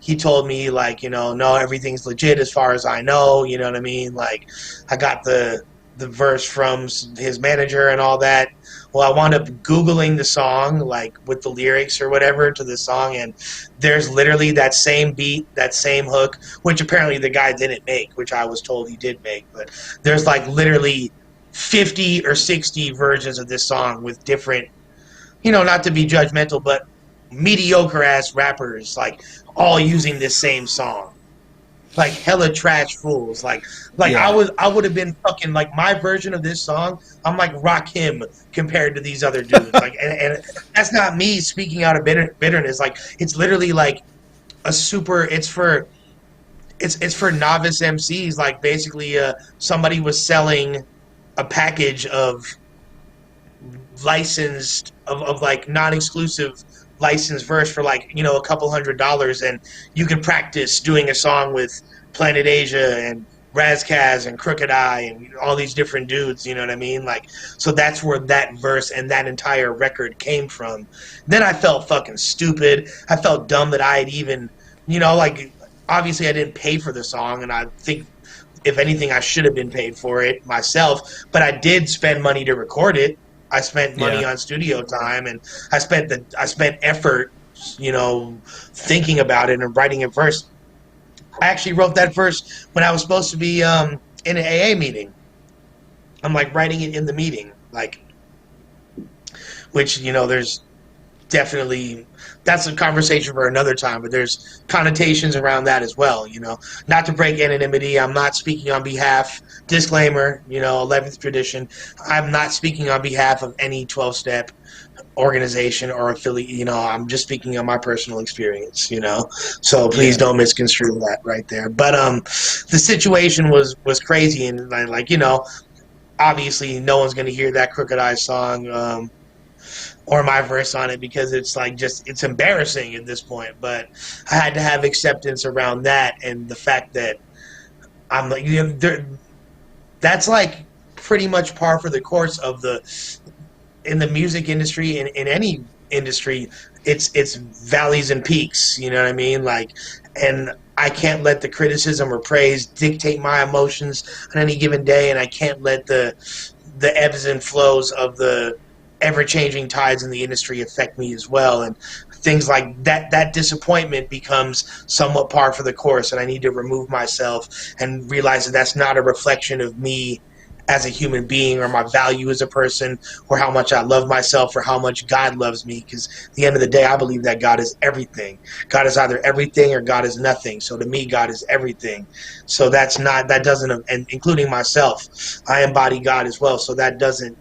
He told me, like, no, everything's legit as far as I know, you know what I mean? Like, I got the verse from his manager and all that. Well, I wound up Googling the song, like, with the lyrics or whatever to the song, and there's literally that same beat, that same hook, which apparently the guy didn't make, which I was told he did make. But there's, like, literally 50 or 60 versions of this song with different, not to be judgmental, but mediocre-ass rappers, like, all using this same song. Like, hella trash fools. Like yeah. I would have been fucking, like, my version of this song, I'm like Rakim compared to these other dudes. Like, and that's not me speaking out of bitterness. Like, it's literally like it's for novice MCs. Like, basically somebody was selling a package of licensed of like non-exclusive licensed verse for like a couple $100, and you can practice doing a song with Planet Asia and Razkaz and Crooked Eye and all these different dudes, you know what I mean? Like, so that's where that verse and that entire record came from. Then I felt fucking stupid. I felt dumb that I had even, like, obviously I didn't pay for the song, and I think if anything I should have been paid for it myself, but I did spend money to record it. I spent money on studio time, and I spent effort, thinking about it and writing a verse. I actually wrote that verse when I was supposed to be in an AA meeting. I'm like writing it in the meeting, like, which, there's definitely, that's a conversation for another time, but there's connotations around that as well, not to break anonymity. I'm not speaking on behalf, disclaimer, 11th tradition. I'm not speaking on behalf of any 12-step organization or affiliate, I'm just speaking on my personal experience, so please don't misconstrue that right there. But the situation was crazy, and like, obviously no one's going to hear that Crooked Eye song or my verse on it, because it's like, it's embarrassing at this point. But I had to have acceptance around that, and the fact that I'm like, that's like pretty much par for the course of in the music industry, in any industry, it's valleys and peaks, you know what I mean? Like, and I can't let the criticism or praise dictate my emotions on any given day, and I can't let the ebbs and flows of the ever-changing tides in the industry affect me as well. And things like that disappointment becomes somewhat par for the course, and I need to remove myself and realize that that's not a reflection of me as a human being, or my value as a person, or how much I love myself, or how much God loves me. Because at the end of the day, I believe that God is everything. God is either everything or God is nothing. So to me, God is everything. So that doesn't, and including myself, I embody God as well. So that doesn't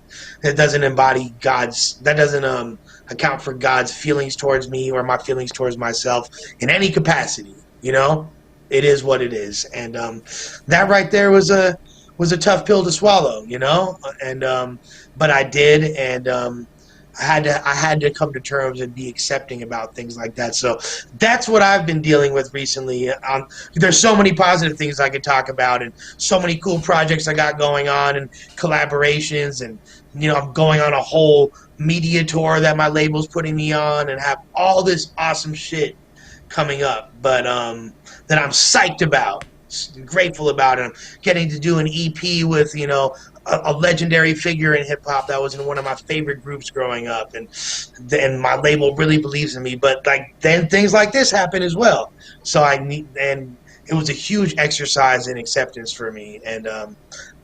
embody God's, that doesn't account for God's feelings towards me or my feelings towards myself in any capacity. You know, it is what it is. And that right there was a tough pill to swallow, you know, and but I did, and I had to come to terms and be accepting about things like that. So that's what I've been dealing with recently. There's so many positive things I could talk about, and so many cool projects I got going on, and collaborations, and you know, I'm going on a whole media tour that my label's putting me on, and have all this awesome shit coming up, but that I'm psyched about, grateful about it. I'm getting to do an EP with, you know, a legendary figure in hip hop that was in one of my favorite groups growing up, and then my label really believes in me. But like then things like this happen as well. So and it was a huge exercise in acceptance for me, and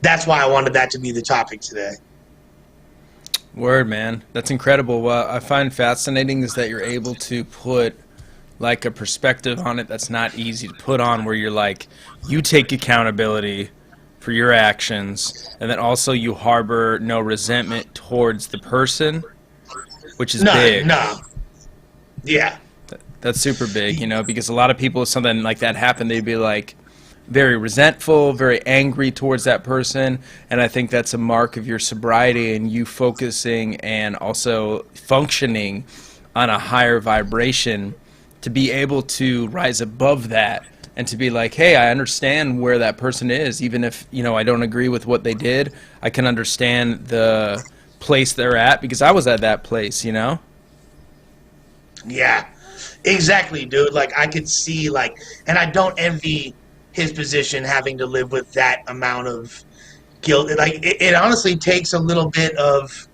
that's why I wanted that to be the topic today. Word, man. That's incredible. What I find fascinating is that you're able to put like a perspective on it that's not easy to put on, where you're like, you take accountability for your actions, and then also you harbor no resentment towards the person, which is big. Yeah. That's super big, you know, because a lot of people, if something like that happened, they'd be like very resentful, very angry towards that person. And I think that's a mark of your sobriety and you focusing and also functioning on a higher vibration, to be able to rise above that and to be like, hey, I understand where that person is. Even if, you know, I don't agree with what they did, I can understand the place they're at because I was at that place, you know? Yeah, exactly, dude. Like, I could see, like, and I don't envy his position having to live with that amount of guilt. Like, it honestly takes a little bit of,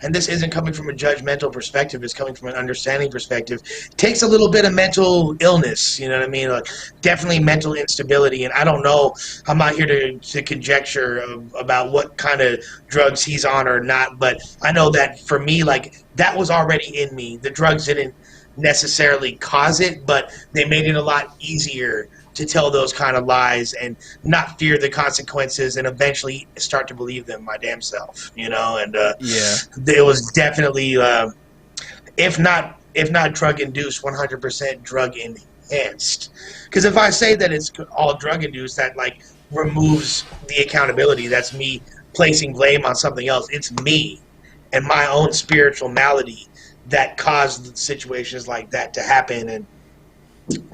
and this isn't coming from a judgmental perspective, it's coming from an understanding perspective. It takes a little bit of mental illness, you know what I mean? Like, definitely mental instability. And I don't know, I'm not here to conjecture about what kind of drugs he's on or not, but I know that for me, like, that was already in me. The drugs didn't necessarily cause it, but they made it a lot easier to tell those kind of lies and not fear the consequences and eventually start to believe them my damn self, you know? And Yeah, it was definitely, if not drug induced, 100% drug enhanced. Because if I say that it's all drug induced, that like removes the accountability. That's me placing blame on something else. It's me and my own spiritual malady that caused situations like that to happen, and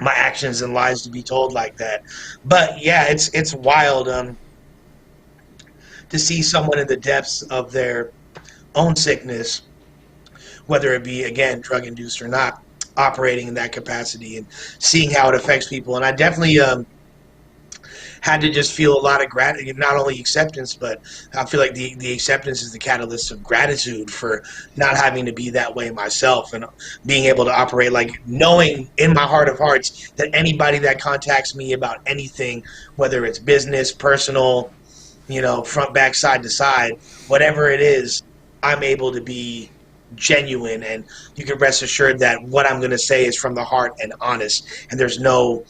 my actions and lies to be told like that. But yeah, it's wild to see someone in the depths of their own sickness, whether it be, again, drug induced or not, operating in that capacity and seeing how it affects people. And I definitely had to just feel a lot of gratitude, not only acceptance, but I feel like the acceptance is the catalyst of gratitude for not having to be that way myself, and being able to operate, like knowing in my heart of hearts that anybody that contacts me about anything, whether it's business, personal, you know, front, back, side to side, whatever it is, I'm able to be genuine, and you can rest assured that what I'm going to say is from the heart and honest, and there's no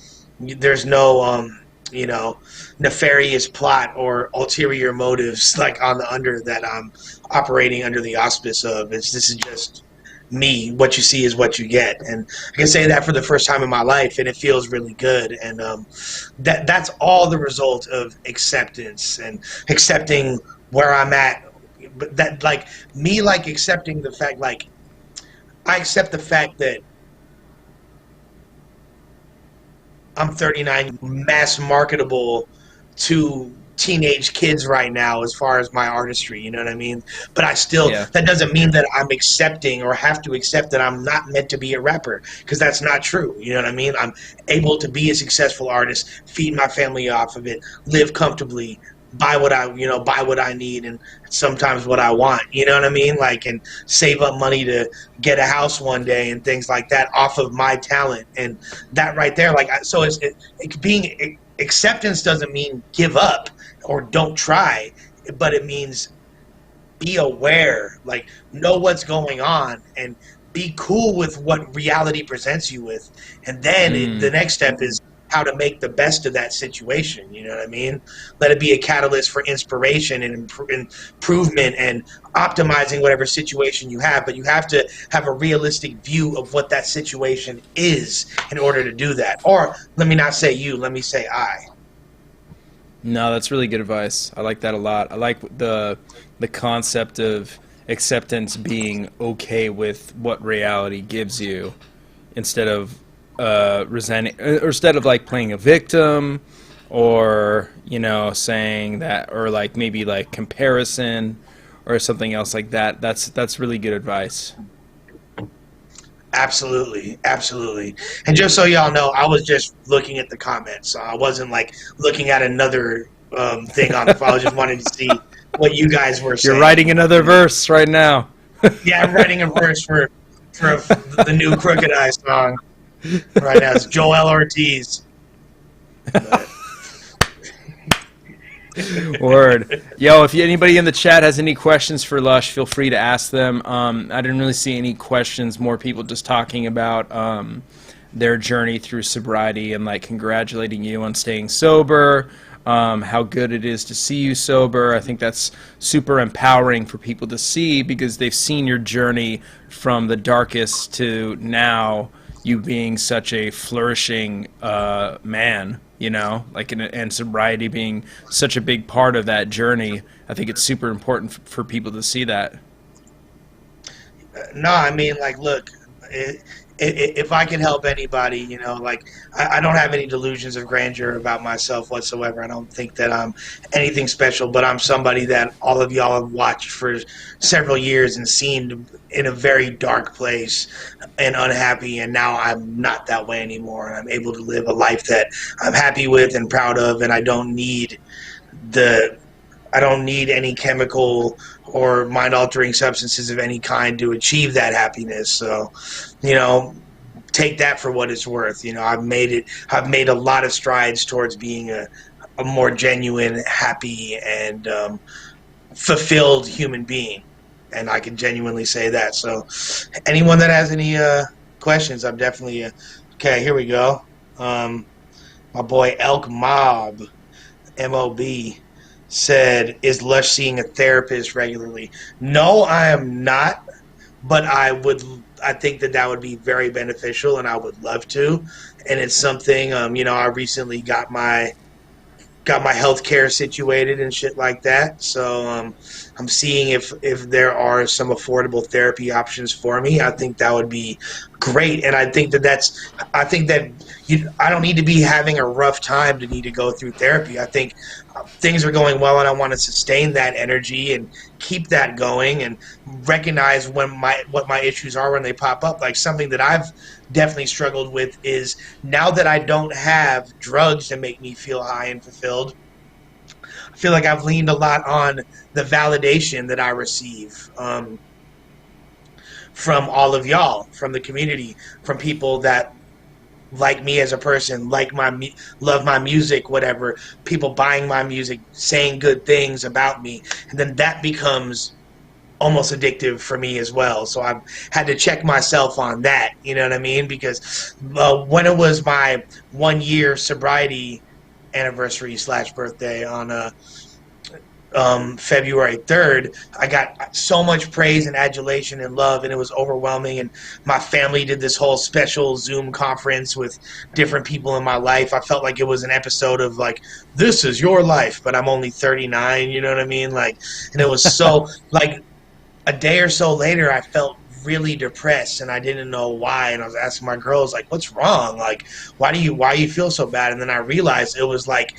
you know, nefarious plot or ulterior motives like on the under that I'm operating under the auspice of. This is just me. What you see is what you get, and I can say that for the first time in my life, and it feels really good. And that's all the result of acceptance and accepting where I'm at. But that, like me, like accepting the fact, like I accept the fact that I'm 39, mass marketable to teenage kids right now as far as my artistry, you know what I mean? But I still, that doesn't mean that I'm accepting or have to accept that I'm not meant to be a rapper, because that's not true, you know what I mean? I'm able to be a successful artist, feed my family off of it, live comfortably, buy what I need, and sometimes what I want, you know what I mean? Like, and save up money to get a house one day and things like that off of my talent. And that right there, like, so being acceptance doesn't mean give up or don't try. but it means be aware, like know what's going on and be cool with what reality presents you with. And then the next step is how to make the best of that situation. You know what I mean? Let it be a catalyst for inspiration and improvement and optimizing whatever situation you have. But you have to have a realistic view of what that situation is in order to do that. Or let me not say you, let me say I. No, that's really good advice. I like that a lot. I like the concept of acceptance being okay with what reality gives you instead of resenting, or instead of like playing a victim, or saying that, or like maybe like comparison or something else like that. That's really good advice. Absolutely, absolutely. And just so y'all know, I was just looking at the comments, so I wasn't like looking at another thing on the phone. I just wanted to see what you guys were saying. You're writing another verse right now. Yeah, I'm writing a verse for the new Crooked Eye song right now. It's Joel Ortiz. Word. Yo, if anybody in the chat has any questions for Lush, feel free to ask them. I didn't really see any questions, more people just talking about their journey through sobriety and like congratulating you on staying sober, how good it is to see you sober. I think that's super empowering for people to see, because they've seen your journey from the darkest to now you being such a flourishing man. And sobriety being such a big part of that journey. I think it's super important for people to see that. No, I mean, like, look, if I can help anybody, I don't have any delusions of grandeur about myself whatsoever. I don't think that I'm anything special, but I'm somebody that all of y'all have watched for several years and seen in a very dark place and unhappy, and now I'm not that way anymore, and I'm able to live a life that I'm happy with and proud of, and I don't need any chemical or mind-altering substances of any kind to achieve that happiness. So, take that for what it's worth. I've made a lot of strides towards being a more genuine, happy, and fulfilled human being. And I can genuinely say that. So anyone that has any questions, I'm definitely okay. Here we go. My boy Elk Mob, M-O-B, said, is Lush seeing a therapist regularly? No, I am not, but I think that would be very beneficial, and I would love to. And it's something, I recently got my health care situated and shit like that. So I'm seeing if there are some affordable therapy options for me. I think that would be great. And I think that I don't need to be having a rough time to need to go through therapy. I think things are going well, and I want to sustain that energy and keep that going and recognize what my issues are when they pop up. Like, something that I've definitely struggled with is, now that I don't have drugs to make me feel high and fulfilled, I feel like I've leaned a lot on the validation that I receive from all of y'all, from the community, from people that like me as a person, love my music, whatever, people buying my music, saying good things about me, and then that becomes almost addictive for me as well. So I've had to check myself on that, you know what I mean? Because when it was my 1-year sobriety anniversary / birthday on February 3rd, I got so much praise and adulation and love, and it was overwhelming. And my family did this whole special Zoom conference with different people in my life. I felt like it was an episode of, like, This Is Your Life, but I'm only 39, you know what I mean? Like, and it was so, like, a day or so later, I felt really depressed, and I didn't know why. And I was asking my girls, like, what's wrong? Like, why do you feel so bad? And then I realized it was like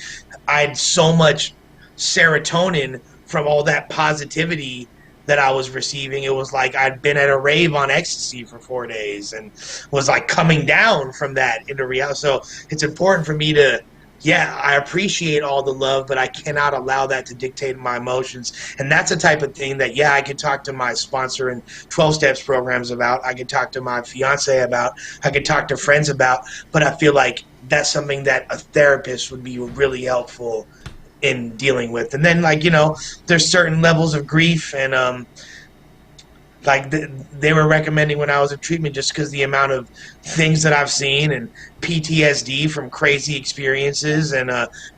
I had so much serotonin from all that positivity that I was receiving. It was like I'd been at a rave on ecstasy for 4 days and was like coming down from that into reality. So it's important for me to, I appreciate all the love, but I cannot allow that to dictate my emotions. And that's the type of thing that, I could talk to my sponsor and 12 Steps programs about. I could talk to my fiance about. I could talk to friends about. But I feel like that's something that a therapist would be really helpful in dealing with. And then, like, you know, there's certain levels of grief, and like they were recommending when I was in treatment, just because the amount of things that I've seen and PTSD from crazy experiences, and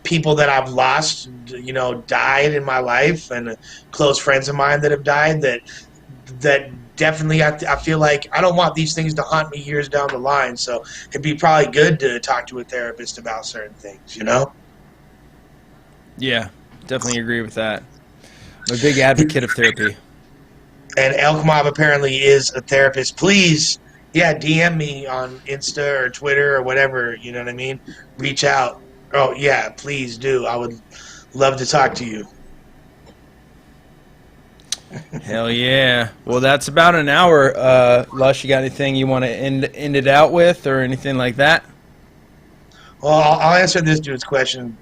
people that I've lost, you know, died in my life, and close friends of mine that have died, that definitely I feel like I don't want these things to haunt me years down the line. So it'd be probably good to talk to a therapist about certain things, you know? Yeah, definitely agree with that. I'm a big advocate of therapy. And Elk Mob apparently is a therapist. Please, yeah, DM me on Insta or Twitter or whatever, you know what I mean? Reach out. Oh, yeah, please do. I would love to talk to you. Hell yeah. Well, that's about an hour. Lush, you got anything you want to end it out with or anything like that? Well, I'll answer this dude's question.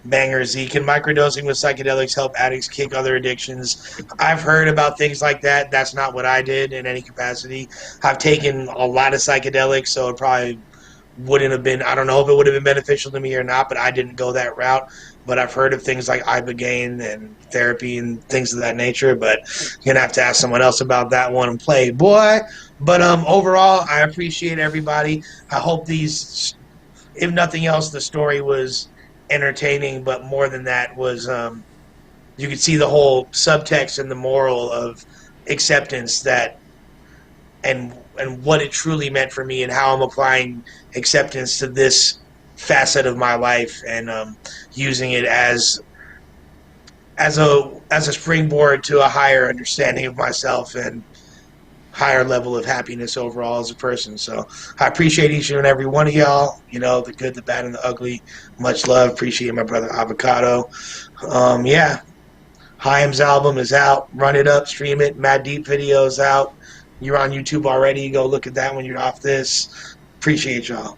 Banger Z, can microdosing with psychedelics help addicts kick other addictions? I've heard about things like that. That's not what I did in any capacity. I've taken a lot of psychedelics, so it probably wouldn't have been, I don't know if it would have been beneficial to me or not, but I didn't go that route. But I've heard of things like ibogaine and therapy and things of that nature, but you're gonna have to ask someone else about that one and play, boy. But overall, I appreciate everybody. I hope these, if nothing else, the story was entertaining, but more than that was you could see the whole subtext and the moral of acceptance, that and what it truly meant for me, and how I'm applying acceptance to this facet of my life, and using it as a springboard to a higher understanding of myself and higher level of happiness overall as a person. So I appreciate each and every one of y'all, you know, the good, the bad, and the ugly. Much love. Appreciate my brother Avocado. Yeah, Chaim's album is out. Run it up, stream it. Mad Deep video's out. You're on YouTube already. Go look at that when you're off this. Appreciate y'all.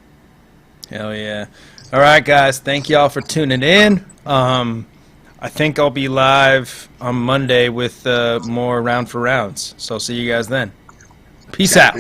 Hell yeah. All right, guys. Thank y'all for tuning in. I think I'll be live on Monday with more Round for Rounds. So I'll see you guys then. Peace out.